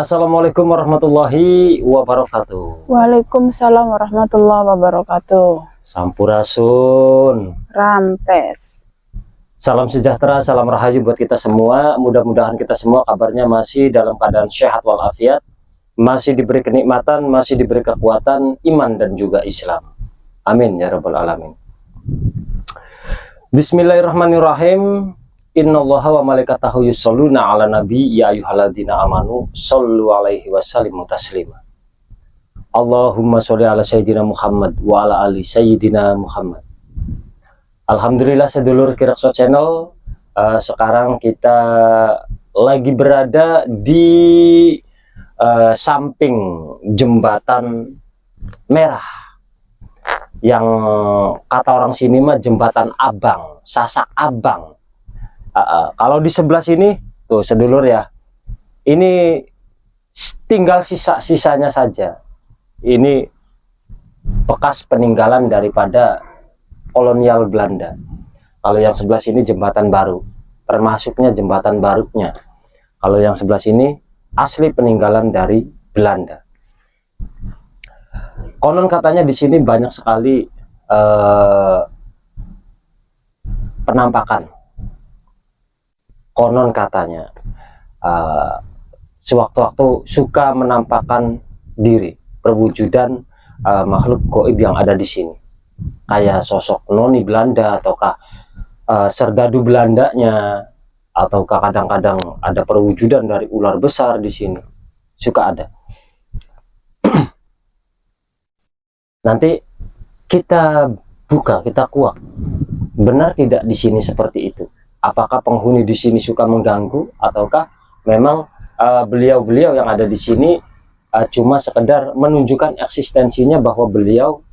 Assalamualaikum warahmatullahi wabarakatuh. Waalaikumsalam warahmatullahi wabarakatuh. Sampurasun. Rampes. Salam sejahtera, salam rahayu buat kita semua. Mudah-mudahan kita semua kabarnya masih dalam keadaan sehat walafiat, masih diberi kenikmatan, masih diberi kekuatan iman dan juga Islam. Amin ya rabbal alamin. Bismillahirrahmanirrahim. Innallaha wa malaikatahu yusholluna ala nabi ya ayyuhalladzina amanu shollu alaihi wasallimu taslima. Allahumma sholli ala sayyidina Muhammad wa ala ali sayyidina Muhammad. Alhamdulillah sedulur Kirakso Channel, sekarang kita lagi berada di samping jembatan merah yang kata orang sini mah jembatan abang, Sasak Abang. Kalau di sebelah sini tuh sedulur ya, ini tinggal sisa-sisanya saja. Ini bekas peninggalan daripada kolonial Belanda. Kalau yang sebelah sini jembatan baru, termasuknya jembatan barunya. Kalau yang sebelah sini asli peninggalan dari Belanda. Konon katanya di sini banyak sekali penampakan. Konon katanya sewaktu-waktu suka menampakkan diri, perwujudan makhluk gaib yang ada di sini, kayak sosok noni Belanda ataukah serdadu Belandanya, ataukah kadang-kadang ada perwujudan dari ular besar di sini, suka ada. Nanti kita buka, kita kuak, benar tidak di sini seperti itu? Apakah penghuni di sini suka mengganggu, ataukah memang beliau-beliau yang ada di sini cuma sekedar menunjukkan eksistensinya bahwa beliau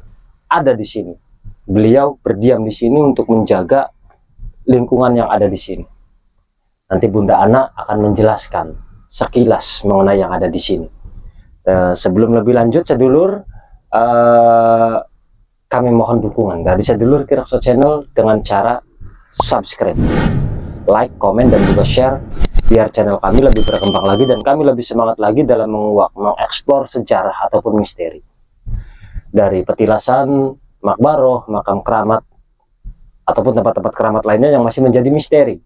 ada di sini. Beliau berdiam di sini untuk menjaga lingkungan yang ada di sini. Nanti Bunda Ana akan menjelaskan sekilas mengenai yang ada di sini. Sebelum lebih lanjut sedulur, kami mohon dukungan dari sedulur Kirakso Channel dengan cara subscribe, like, komen, dan juga share, biar channel kami lebih berkembang lagi dan kami lebih semangat lagi dalam menguak, mengeksplor sejarah ataupun misteri dari petilasan, makbaroh, makam keramat, ataupun tempat-tempat keramat lainnya yang masih menjadi misteri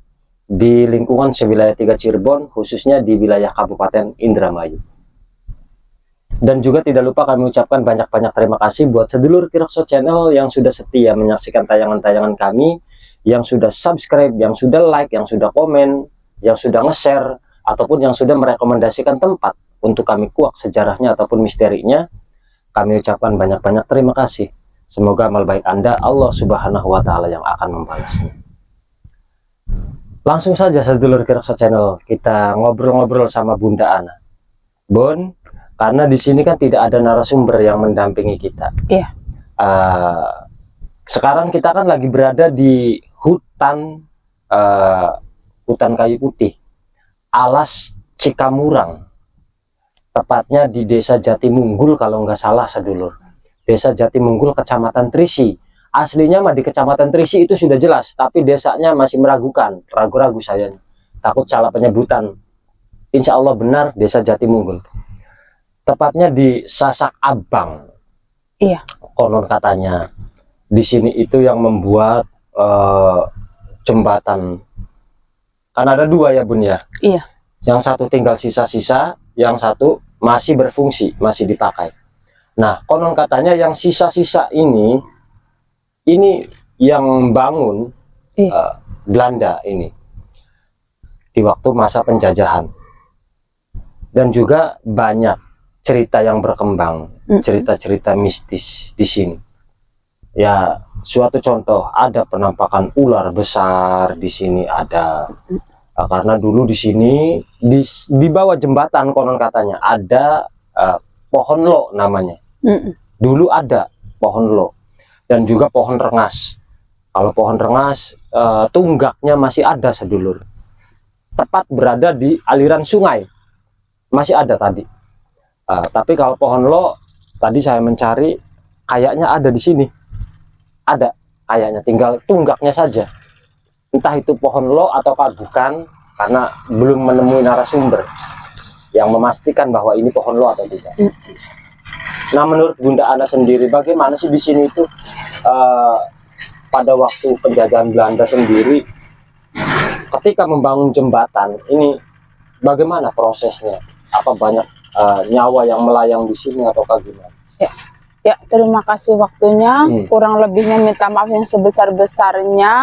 di lingkungan sewilayah 3 Cirebon, khususnya di wilayah Kabupaten Indramayu. Dan juga tidak lupa kami ucapkan banyak-banyak terima kasih buat sedulur Kirakso Channel yang sudah setia menyaksikan tayangan-tayangan kami, yang sudah subscribe, yang sudah like, yang sudah komen, yang sudah nge-share, ataupun yang sudah merekomendasikan tempat untuk kami kuak sejarahnya ataupun misterinya. Kami ucapkan banyak-banyak terima kasih. Semoga amal baik Anda Allah Subhanahu wa Ta'ala yang akan membalasnya. Langsung saja sedulur Kirakso Channel, kita ngobrol-ngobrol sama Bunda Ana. Bun, karena di sini kan tidak ada narasumber yang mendampingi kita. Iya. Sekarang kita kan lagi berada di hutan kayu putih, alas Cikamurang, tepatnya di Desa Jatimunggul kalau nggak salah sedulur. Desa Jatimunggul, Kecamatan Trisi. Aslinya mah di Kecamatan Trisi itu sudah jelas, tapi desanya masih meragukan, ragu-ragu saya, takut salah penyebutan. Insya Allah benar Desa Jatimunggul, tepatnya di Sasak Abang. Iya. Konon katanya di sini itu yang membuat jembatan, kan ada 2 ya Bun ya. Iya. Yang satu tinggal sisa-sisa, yang satu masih berfungsi, masih dipakai. Nah, konon katanya yang sisa-sisa ini yang bangun Belanda ini di waktu masa penjajahan. Dan juga banyak cerita yang berkembang, cerita-cerita mistis di sini. Ya, suatu contoh, ada penampakan ular besar di sini ada. Karena dulu di sini di bawah jembatan konon katanya ada pohon lo namanya. Dulu ada pohon lo dan juga pohon rengas. Kalau pohon rengas tunggaknya masih ada sedulur. Tepat berada di aliran sungai. Masih ada tadi. Tapi kalau pohon lo tadi saya mencari kayaknya ada di sini. Ada kayaknya, tinggal tunggaknya saja. Entah itu pohon lo atau bukan, karena belum menemui narasumber. yang memastikan bahwa ini pohon lo atau tidak. Nah, menurut Bunda Ana sendiri, bagaimana sih di sini itu pada waktu penjajahan Belanda sendiri, ketika membangun jembatan ini, bagaimana prosesnya? Apa banyak nyawa yang melayang di sini atau gimana? Ya, terima kasih waktunya. Kurang lebihnya minta maaf yang sebesar-besarnya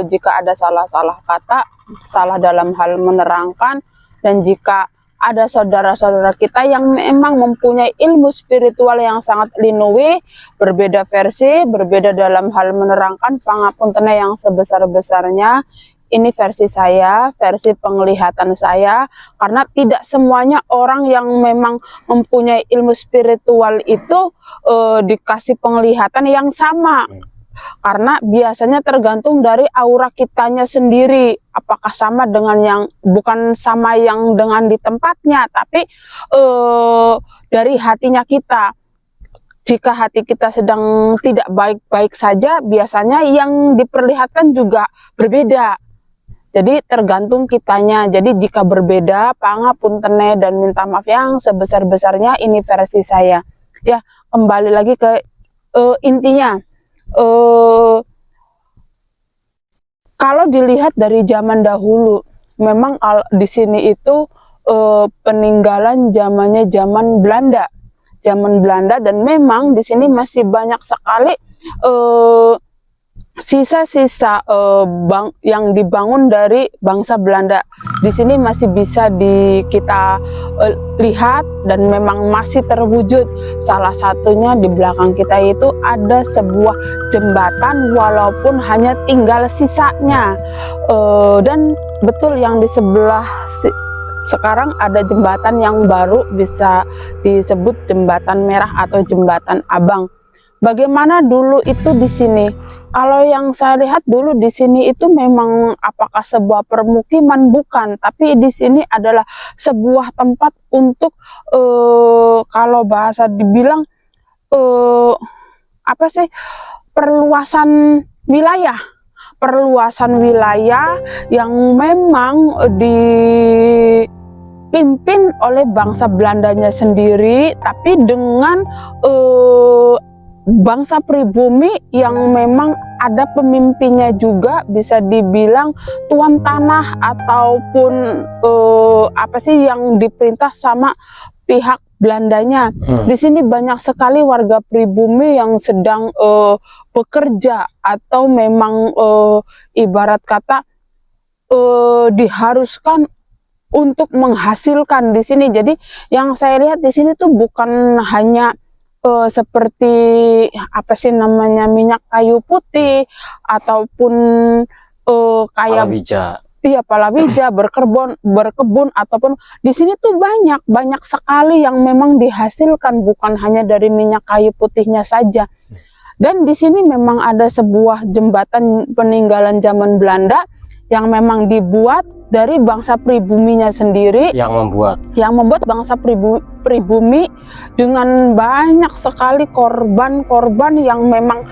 jika ada salah-salah kata, salah dalam hal menerangkan, dan jika ada saudara-saudara kita yang memang mempunyai ilmu spiritual yang sangat linuwe, berbeda versi, berbeda dalam hal menerangkan, pangapuntennya yang sebesar-besarnya. Ini versi saya, versi penglihatan saya, karena tidak semuanya orang yang memang mempunyai ilmu spiritual itu dikasih penglihatan yang sama. Karena biasanya tergantung dari aura kitanya sendiri, apakah sama dengan yang, bukan sama yang dengan di tempatnya, tapi dari hatinya kita. Jika hati kita sedang tidak baik-baik saja, biasanya yang diperlihatkan juga berbeda. Jadi tergantung kitanya. Jadi jika berbeda, pangapuntene dan minta maaf yang sebesar-besarnya. Ini versi saya. Ya, kembali lagi ke intinya. Kalau dilihat dari zaman dahulu, memang di sini itu peninggalan zamannya zaman Belanda. Zaman Belanda, dan memang di sini masih banyak sekali sisa-sisa yang dibangun dari bangsa Belanda. Di sini masih bisa kita lihat dan memang masih terwujud. Salah satunya di belakang kita itu ada sebuah jembatan, walaupun hanya tinggal sisanya. Dan betul yang di sebelah sekarang ada jembatan yang baru, bisa disebut jembatan merah atau jembatan abang. Bagaimana dulu itu di sini? Kalau yang saya lihat dulu di sini itu memang apakah sebuah permukiman? Bukan, tapi di sini adalah sebuah tempat untuk kalau bahasa dibilang apa sih? Perluasan wilayah. Perluasan wilayah yang memang dipimpin oleh bangsa Belandanya sendiri, tapi dengan bangsa pribumi yang memang ada pemimpinnya juga, bisa dibilang tuan tanah ataupun apa sih yang diperintah sama pihak Belandanya. Di sini banyak sekali warga pribumi yang sedang bekerja atau memang ibarat kata diharuskan untuk menghasilkan di sini. Jadi yang saya lihat di sini tuh bukan hanya seperti apa sih namanya, minyak kayu putih ataupun kayak palawija. Iya, palawija, berkebun ataupun di sini tuh banyak sekali yang memang dihasilkan, bukan hanya dari minyak kayu putihnya saja. Dan di sini memang ada sebuah jembatan peninggalan zaman Belanda yang memang dibuat dari bangsa pribuminya sendiri, yang membuat bangsa pribumi dengan banyak sekali korban-korban yang memang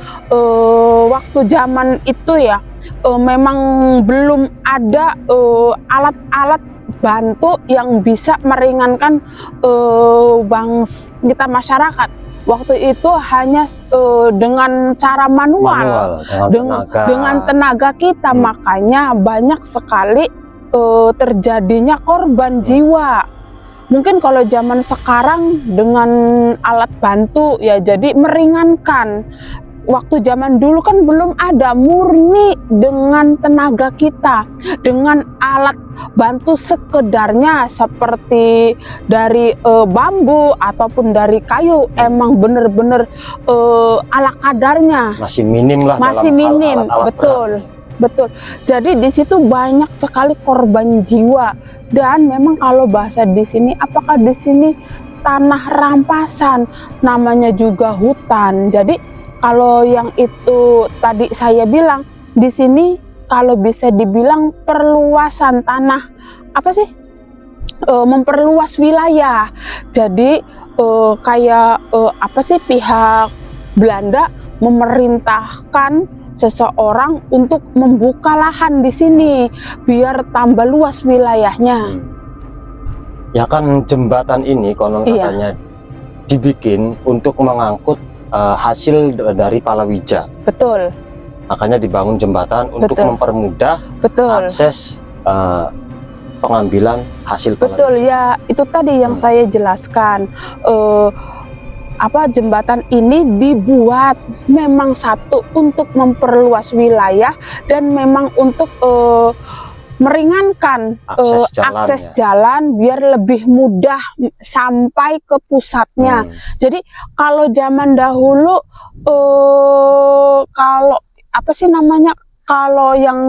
waktu zaman itu ya memang belum ada alat-alat bantu yang bisa meringankan kita masyarakat. Waktu itu hanya dengan cara manual dengan tenaga kita, makanya banyak sekali terjadinya korban jiwa. Mungkin kalau zaman sekarang dengan alat bantu ya jadi meringankan. Waktu zaman dulu kan belum ada, murni dengan tenaga kita, dengan alat bantu sekedarnya seperti dari bambu ataupun dari kayu, emang bener-bener ala kadarnya. Masih minim lah. Masih minim, betul. Jadi di situ banyak sekali korban jiwa. Dan memang kalau bahasa di sini, apakah di sini tanah rampasan, namanya juga hutan. Jadi kalau yang itu tadi saya bilang, di sini kalau bisa dibilang perluasan tanah, apa sih? Memperluas wilayah. Jadi kayak apa sih, pihak Belanda memerintahkan seseorang untuk membuka lahan di sini biar tambah luas wilayahnya. Ya kan jembatan ini konon Iya. katanya dibikin untuk mengangkut hasil dari palawija. Betul, Makanya dibangun jembatan untuk Betul. mempermudah betul. akses pengambilan hasil Betul palawija. ya, itu tadi yang saya jelaskan. Jembatan ini dibuat memang satu untuk memperluas wilayah dan memang untuk meringankan akses jalan biar lebih mudah sampai ke pusatnya. Jadi kalau zaman dahulu kalau kalau yang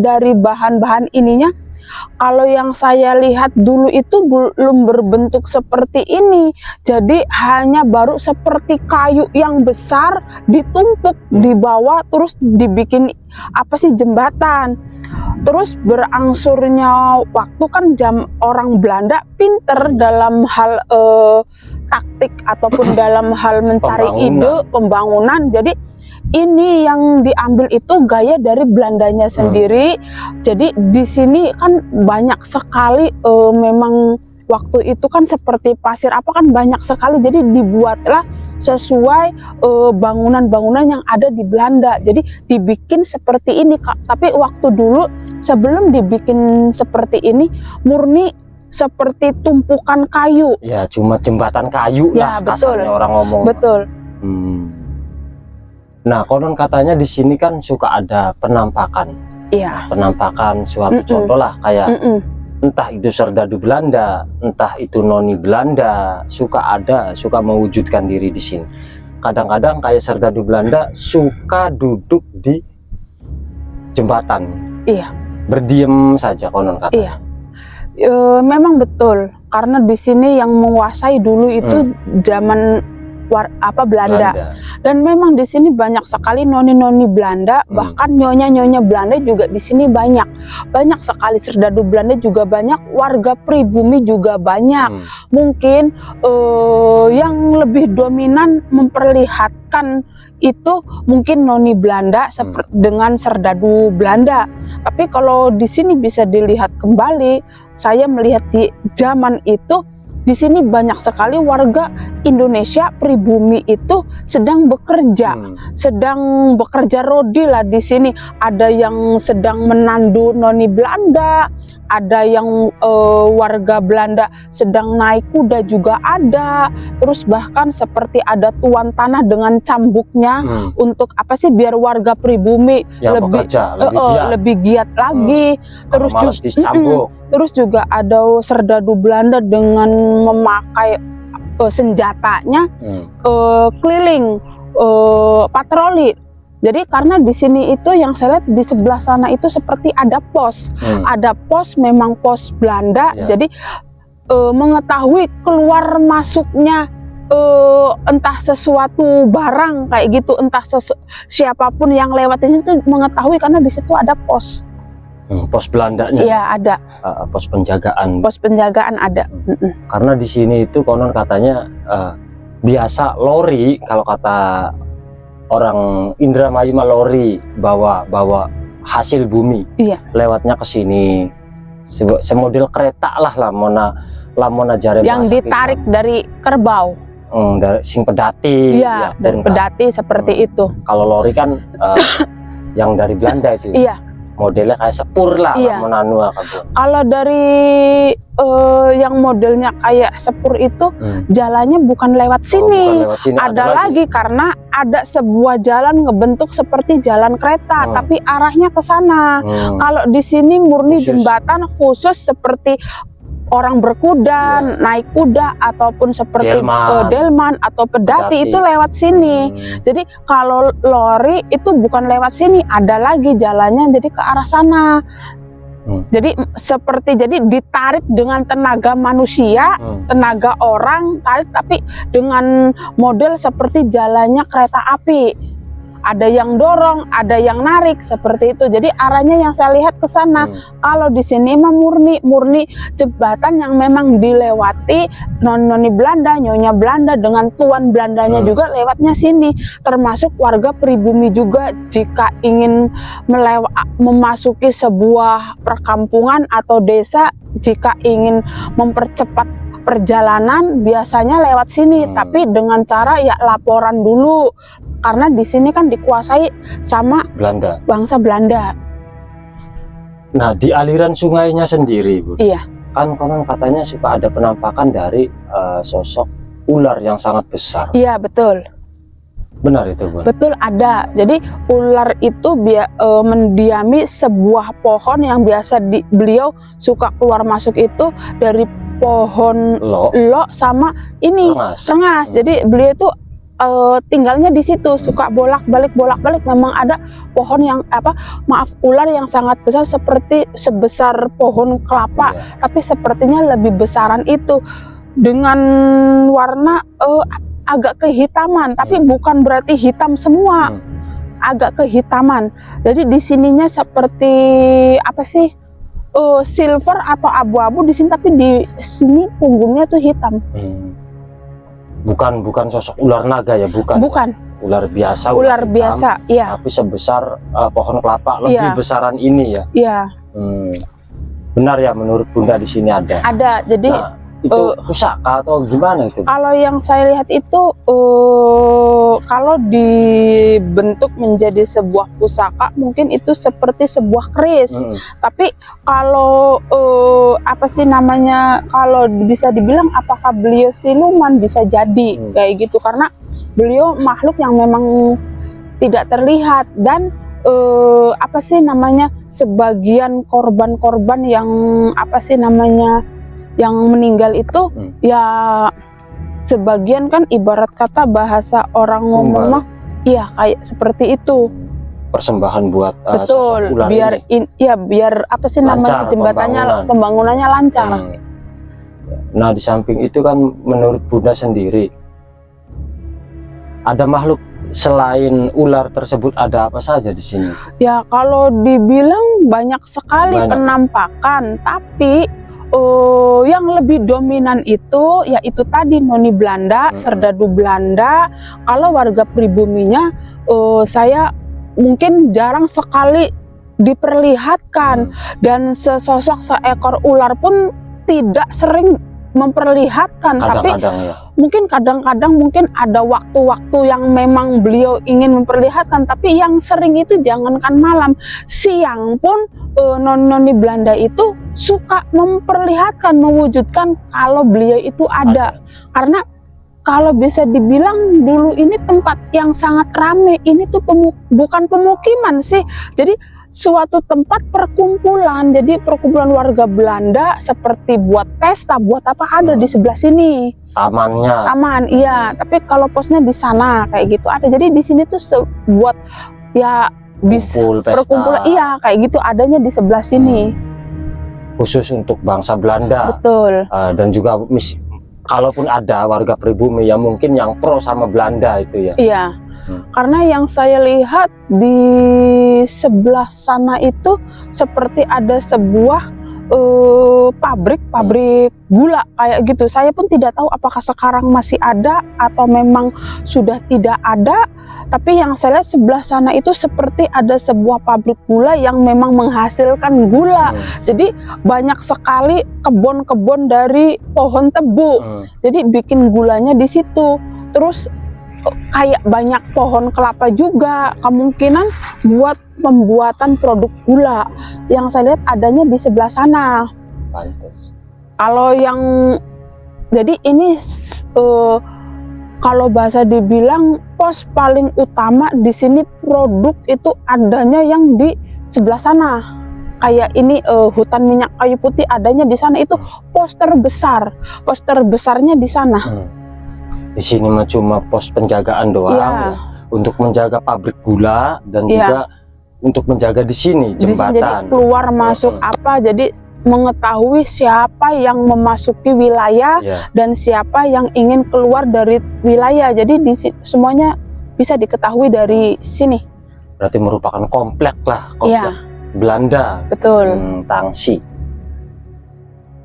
dari bahan-bahan ininya, kalau yang saya lihat dulu itu belum berbentuk seperti ini. Jadi hanya baru seperti kayu yang besar ditumpuk di bawah terus dibikin jembatan. Terus berangsurnya waktu kan orang Belanda pinter dalam hal taktik ataupun dalam hal mencari ide pembangunan. Jadi ini yang diambil itu gaya dari Belandanya sendiri. Jadi di sini kan banyak sekali memang waktu itu kan seperti pasir kan banyak sekali. Jadi dibuatlah sesuai bangunan-bangunan yang ada di Belanda. Jadi dibikin seperti ini, Kak. Tapi waktu dulu sebelum dibikin seperti ini murni seperti tumpukan kayu. Ya, cuma jembatan kayu lah kasarnya orang ngomong. Betul. Nah, konon katanya di sini kan suka ada penampakan. Iya. Penampakan suatu contoh lah kayak entah itu serdadu Belanda, entah itu noni Belanda, suka mewujudkan diri di sini. Kadang-kadang kayak serdadu Belanda suka duduk di jembatan. Iya. Berdiam saja konon katanya. Iya. Memang betul, karena di sini yang menguasai dulu itu zaman Belanda. Dan memang di sini banyak sekali noni-noni Belanda, bahkan nyonya-nyonya Belanda juga di sini banyak sekali. Serdadu Belanda juga banyak, warga pribumi juga banyak. Mungkin yang lebih dominan memperlihatkan itu mungkin noni Belanda dengan serdadu Belanda. Tapi kalau di sini bisa dilihat kembali, saya melihat di zaman itu di sini banyak sekali warga Indonesia pribumi itu sedang bekerja, rodi lah di sini. Ada yang sedang menandu noni Belanda, ada yang warga Belanda sedang naik kuda juga ada. Terus bahkan seperti ada tuan tanah dengan cambuknya untuk biar warga pribumi lebih giat lagi. Terus terus juga ada serdadu Belanda dengan memakai senjatanya keliling patroli. Jadi karena di sini itu yang saya lihat di sebelah sana itu seperti ada pos, memang pos Belanda. Jadi mengetahui keluar masuknya entah sesuatu barang kayak gitu, entah siapapun yang lewat di situ mengetahui karena di situ ada pos. Pos Belandanya. Iya, ada. Pos penjagaan. Pos penjagaan ada. Karena di sini itu konon katanya biasa lori, kalau kata orang Indramayu lori bawa hasil bumi. Iya. Lewatnya ke sini. Semodel kereta lah lamona jare yang ditarik dari kerbau. Dari sing pedati. Iya, ya, dari pedati seperti itu. Kalau lori kan yang dari Belanda itu. Iya. Modelnya kayak sepur lah, iya. Kalau dari yang modelnya kayak sepur itu jalannya bukan lewat sini, ada lagi karena ada sebuah jalan ngebentuk seperti jalan kereta, tapi arahnya ke sana. Kalau di sini murni jembatan khusus seperti orang berkuda, naik kuda, ataupun seperti delman atau pedati itu lewat sini. Jadi kalau lori itu bukan lewat sini, ada lagi jalannya jadi ke arah sana. Jadi ditarik dengan tenaga manusia, tenaga orang tarik, tapi dengan model seperti jalannya kereta api. Ada yang dorong, ada yang narik seperti itu. Jadi arahnya yang saya lihat ke sana. Kalau di sini mah murni jembatan yang memang dilewati noni Belanda, nyonya Belanda dengan tuan Belandanya juga lewatnya sini. Termasuk warga pribumi juga jika ingin memasuki sebuah perkampungan atau desa, jika ingin mempercepat perjalanan biasanya lewat sini, tapi dengan cara ya laporan dulu karena di sini kan dikuasai sama Belanda, bangsa Belanda. Nah, di aliran sungainya sendiri, Bu, Iya, kan konon katanya suka ada penampakan dari sosok ular yang sangat besar. iya betul. Benar itu, Bu? Betul, ada. Jadi ular itu mendiami sebuah pohon yang biasa beliau suka keluar masuk itu dari pohon lo sama ini rengas. Jadi beliau itu tinggalnya di situ, suka bolak-balik. Memang ada pohon yang ular yang sangat besar seperti sebesar pohon kelapa, tapi sepertinya lebih besaran itu dengan warna agak kehitaman, tapi bukan berarti hitam semua, agak kehitaman. Jadi di sininya seperti apa sih, silver atau abu-abu di sini, tapi di sini punggungnya tuh hitam. Bukan sosok ular naga ya, bukan. Ular biasa. Ular biasa, iya. Tapi sebesar pohon kelapa, lebih besaran ini ya. Iya. Benar ya, menurut Bunda di sini ada. Ada. Jadi itu pusaka atau gimana itu? Kalau yang saya lihat itu kalau dibentuk menjadi sebuah pusaka mungkin itu seperti sebuah keris. Tapi kalau apa sih namanya, kalau bisa dibilang apakah beliau siluman, bisa jadi kayak gitu, karena beliau makhluk yang memang tidak terlihat. Dan apa sih namanya, sebagian korban-korban yang apa sih namanya yang meninggal itu ya sebagian kan ibarat kata bahasa orang ngomong mah iya kayak seperti itu, persembahan buat betul, ular biar biar apa sih namanya, jembatannya pembangunannya lancar. Nah, di samping itu kan menurut Bunda sendiri ada makhluk selain ular tersebut, ada apa saja di sini? Ya kalau dibilang banyak sekali penampakan, tapi yang lebih dominan itu yaitu tadi noni Belanda, serdadu Belanda. Kalau warga pribuminya saya mungkin jarang sekali diperlihatkan, dan sesosok seekor ular pun tidak sering memperlihatkan. Tapi mungkin kadang-kadang mungkin ada waktu-waktu yang memang beliau ingin memperlihatkan, tapi yang sering itu jangankan malam, siang pun noni Belanda itu suka memperlihatkan, mewujudkan kalau beliau itu ada. Karena kalau bisa dibilang dulu ini tempat yang sangat ramai, ini tuh bukan pemukiman sih, jadi suatu tempat perkumpulan. Jadi perkumpulan warga Belanda seperti buat pesta, buat apa, ada di sebelah sini. Taman, iya. Tapi kalau posnya di sana kayak gitu ada. Jadi di sini tuh buat ya perkumpulan, iya kayak gitu, adanya di sebelah sini. Khusus untuk bangsa Belanda. Betul. Dan juga kalaupun ada warga pribumi yang mungkin yang pro sama Belanda itu ya. Iya. Karena yang saya lihat di sebelah sana itu seperti ada sebuah pabrik gula kayak gitu. Saya pun tidak tahu apakah sekarang masih ada atau memang sudah tidak ada. Tapi yang saya lihat sebelah sana itu seperti ada sebuah pabrik gula yang memang menghasilkan gula. Jadi banyak sekali kebun-kebun dari pohon tebu. Jadi bikin gulanya di situ. Terus kayak banyak pohon kelapa juga, kemungkinan buat pembuatan produk gula. Yang saya lihat adanya di sebelah sana. Pantes. Kalau yang jadi ini kalau bahasa dibilang pos paling utama di sini, produk itu adanya yang di sebelah sana. Kayak ini hutan minyak kayu putih adanya di sana, itu pos terbesar. Pos terbesarnya di sana. Di sini mah cuma pos penjagaan doang ya, untuk menjaga pabrik gula dan juga untuk menjaga di sini jembatan. Jadi keluar masuk apa, jadi mengetahui siapa yang memasuki wilayah dan siapa yang ingin keluar dari wilayah. Jadi semuanya bisa diketahui dari sini. Berarti merupakan komplek lah, komplek Belanda. Betul. Tangsi.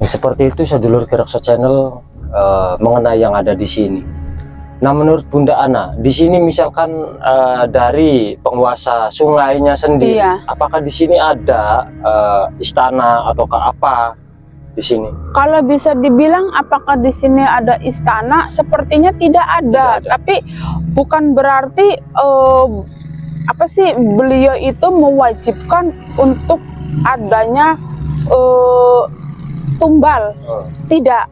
Seperti itu sedulur Kirakso Channel mengenai yang ada di sini. Nah, menurut Bunda Ana, di sini misalkan dari penguasa sungainya sendiri, apakah di sini ada istana ataukah apa? di sini? Kalau bisa dibilang apakah di sini ada istana, sepertinya tidak ada. Tidak ada. Tapi bukan berarti apa sih beliau itu mewajibkan untuk adanya tumbal, tidak.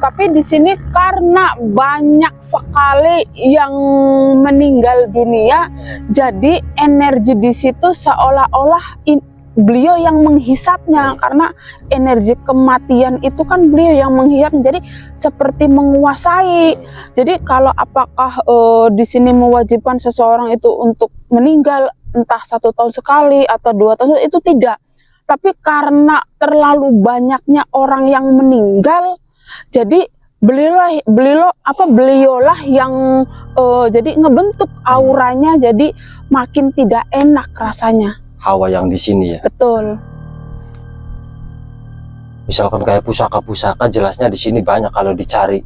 Tapi di sini karena banyak sekali yang meninggal dunia, jadi energi di situ seolah-olah beliau yang menghisapnya, karena energi kematian itu kan beliau yang menghisap, jadi seperti menguasai. Jadi kalau apakah di sini mewajibkan seseorang itu untuk meninggal entah 1 tahun sekali atau 2 tahun, itu tidak. Tapi karena terlalu banyaknya orang yang meninggal, jadi beliaulah yang jadi ngebentuk auranya, jadi makin tidak enak rasanya. Hawa yang di sini ya. Betul. Misalkan kayak pusaka-pusaka, jelasnya di sini banyak kalau dicari.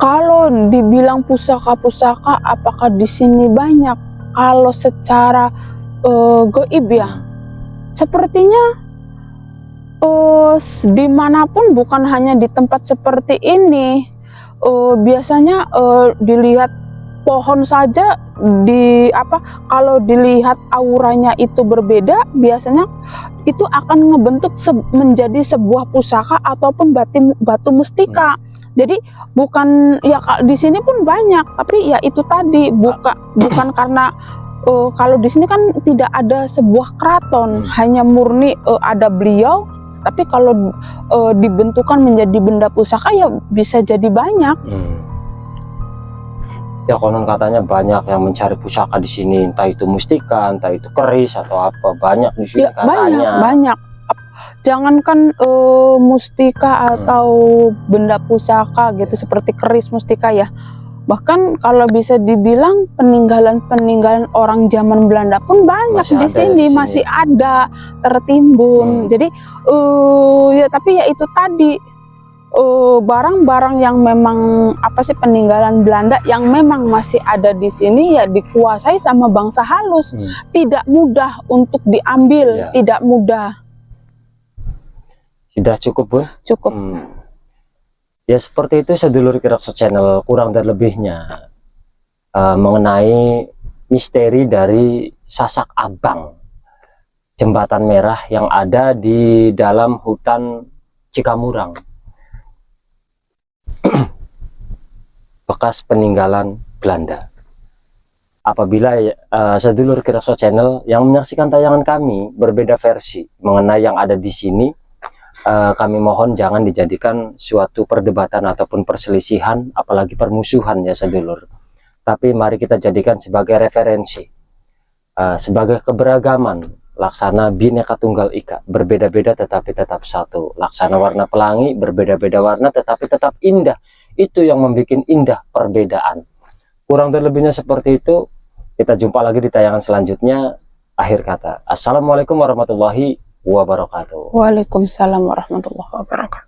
Kalau dibilang pusaka-pusaka, apakah di sini banyak? Kalau secara gaib ya, sepertinya dimanapun, bukan hanya di tempat seperti ini. Biasanya dilihat pohon saja, kalau dilihat auranya itu berbeda, biasanya itu akan ngebentuk menjadi sebuah pusaka ataupun batu mustika. Jadi bukan ya, di sini pun banyak, tapi ya itu tadi bukan karena kalau di sini kan tidak ada sebuah keraton, hanya murni ada beliau. Tapi kalau dibentukan menjadi benda pusaka ya bisa jadi banyak. Ya konon katanya banyak yang mencari pusaka di sini, entah itu mustika, entah itu keris atau apa, banyak di sini ya, katanya. Banyak. Jangankan mustika atau benda pusaka gitu, seperti keris, mustika ya. Bahkan kalau bisa dibilang peninggalan orang zaman Belanda pun banyak di sini, masih ada tertimbun. Jadi ya, tapi ya itu tadi, barang-barang yang memang peninggalan Belanda yang memang masih ada di sini ya dikuasai sama bangsa halus. Tidak mudah untuk diambil, tidak mudah. Sudah cukup, Bun? Cukup. Ya seperti itu sedulur Kirakso Channel, kurang dan lebihnya mengenai misteri dari Sasak Abang, jembatan merah yang ada di dalam hutan Cikamurang, bekas peninggalan Belanda. Apabila sedulur Kirakso Channel yang menyaksikan tayangan kami berbeda versi mengenai yang ada di sini, kami mohon jangan dijadikan suatu perdebatan ataupun perselisihan, apalagi permusuhan ya sedulur. Tapi mari kita jadikan sebagai referensi, sebagai keberagaman, laksana Bhinneka Tunggal Ika, berbeda-beda tetapi tetap satu. Laksana warna pelangi, berbeda-beda warna tetapi tetap indah. Itu yang membuat indah perbedaan. Kurang dan lebihnya seperti itu. Kita jumpa lagi di tayangan selanjutnya. Akhir kata, assalamualaikum warahmatullahi wabarakatuh. Waalaikumsalam warahmatullahi wabarakatuh.